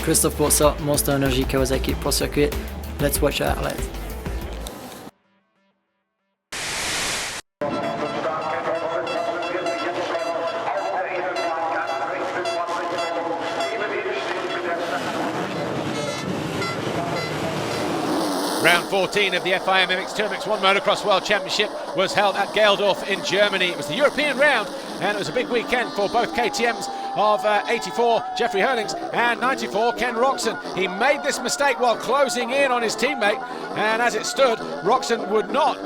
Christophe pour ça, Monster Energy Kawasaki pour circuit. Let's watch our highlights. Round 14 of the FIM MX2 MX1 Motocross World Championship was held at Gaildorf in Germany. It was the European round, and it was a big weekend for both KTMs of 84 Jeffrey Hurlings and 94 Ken Roczen. He made this mistake while closing in on his teammate, and as it stood, Roczen would not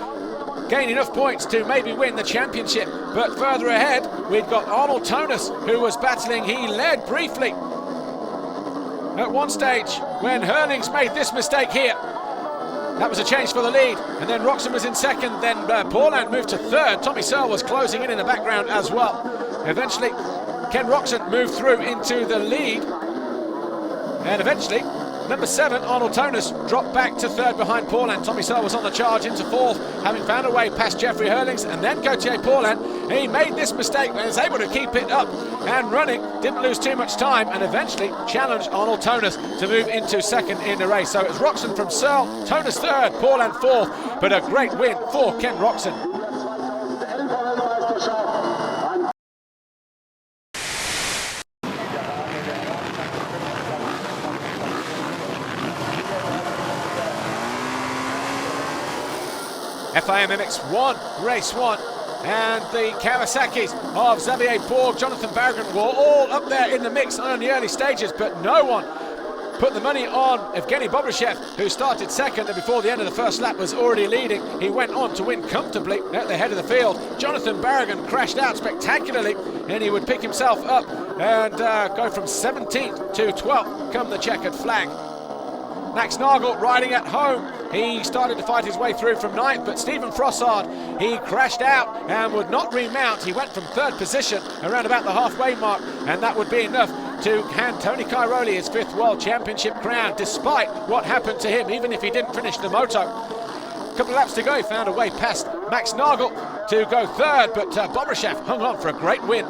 gain enough points to maybe win the championship. But further ahead, we've got Arnold Tonus, who was battling. He led briefly at one stage when Hurlings made this mistake here. That was a change for the lead, and then Roczen was in second, then Paulin moved to third. Tommy Searle was closing in the background as well. Eventually, Ken Roczen moved through into the lead, and eventually, number 7, Arnold Tonus, dropped back to third behind Paulin. Tommy Searle was on the charge into fourth, having found a way past Jeffrey Hurlings, and then Gauthier Paulin. He made this mistake and was able to keep it up and running, didn't lose too much time, and eventually challenged Arnold Tonus to move into second in the race. So it was Roczen from Searle, Tonus third, Paulin fourth, but a great win for Ken Roczen. FIM MX1, race 1, and the Kawasaki's of Xavier Bourg, Jonathan Barragan were all up there in the mix on the early stages, but no one put the money on Evgeny Bobryshev, who started second and before the end of the first lap was already leading. He went on to win comfortably at the head of the field. Jonathan Barragan crashed out spectacularly, and he would pick himself up and go from 17th to 12th come the checkered flag. Max Nagel riding at home. He started to fight his way through from 9th, but Stephen Frossard, he crashed out and would not remount. He went from 3rd position around about the halfway mark, and that would be enough to hand Tony Cairoli his 5th World Championship crown, despite what happened to him, even if he didn't finish the moto. A couple of laps to go, he found a way past Max Nagel to go 3rd, but Bobryshev hung on for a great win.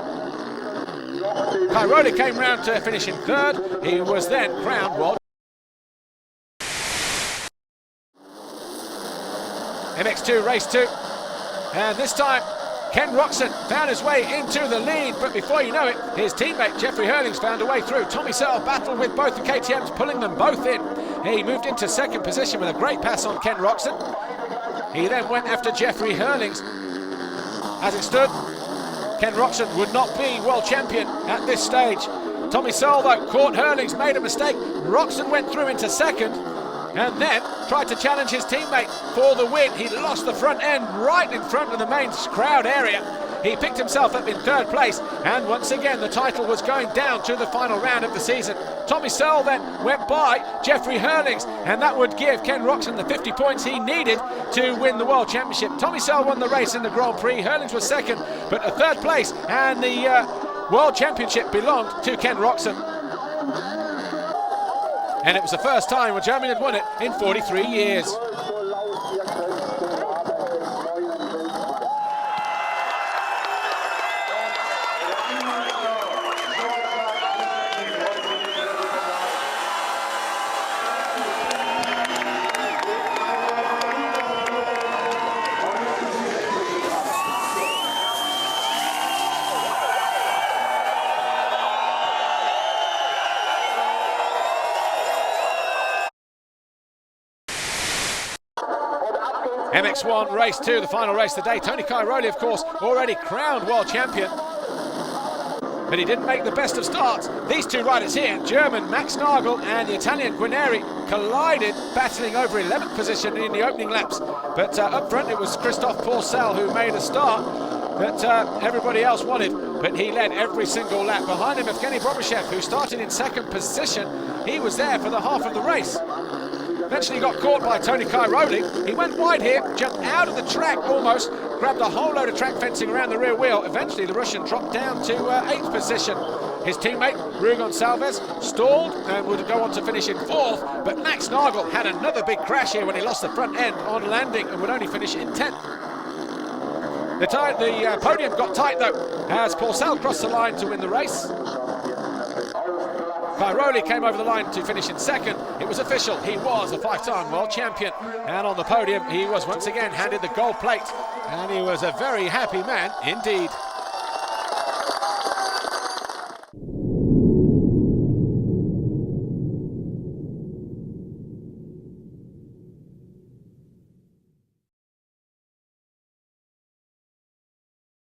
Cairoli came round to finish in 3rd. He was then crowned World MX2 race 2, and this time Ken Roczen found his way into the lead, but before you know it, his teammate Jeffrey Hurlings found a way through. Tommy Searle battled with both the KTMs, pulling them both in. He moved into 2nd position with a great pass on Ken Roczen. He then went after Jeffrey Hurlings. As it stood, Ken Roczen would not be world champion at this stage. Tommy Searle though caught Hurlings, made a mistake. Roczen went through into 2nd, and then tried to challenge his teammate for the win. He lost the front end right in front of the main crowd area. He picked himself up in 3rd place, and once again the title was going down to the final round of the season. Tommy Searle then went by Jeffrey Hurlings, and that would give Ken Roczen the 50 points he needed to win the World Championship. Tommy Searle won the race in the Grand Prix. Hurlings was 2nd, but a 3rd place, and the World Championship belonged to Ken Roczen. And it was the first time when Germany had won it in 43 years. MX1 race 2, the final race of the day. Tony Cairoli, of course, already crowned world champion, but he didn't make the best of starts. These two riders here, German Max Nagel and the Italian Guarneri, collided, battling over 11th position in the opening laps. But up front it was Christophe Pourcel who made a start that everybody else wanted, but he led every single lap. Behind him, Evgeny Bobryshev, who started in 2nd position. He was there for the half of the race. Eventually got caught by Tony Cairoli. He went wide here, jumped out of the track almost, grabbed a whole load of track fencing around the rear wheel. Eventually the Russian dropped down to 8th position. His teammate, Rui Gonçalves, stalled and would go on to finish in 4th, but Max Nagel had another big crash here when he lost the front end on landing and would only finish in 10th. The podium got tight though, as Pourcel crossed the line to win the race. Cairoli came over the line to finish in second. It was official. He was a 5-time world champion. And on the podium, he was once again handed the gold plate. And he was a very happy man indeed.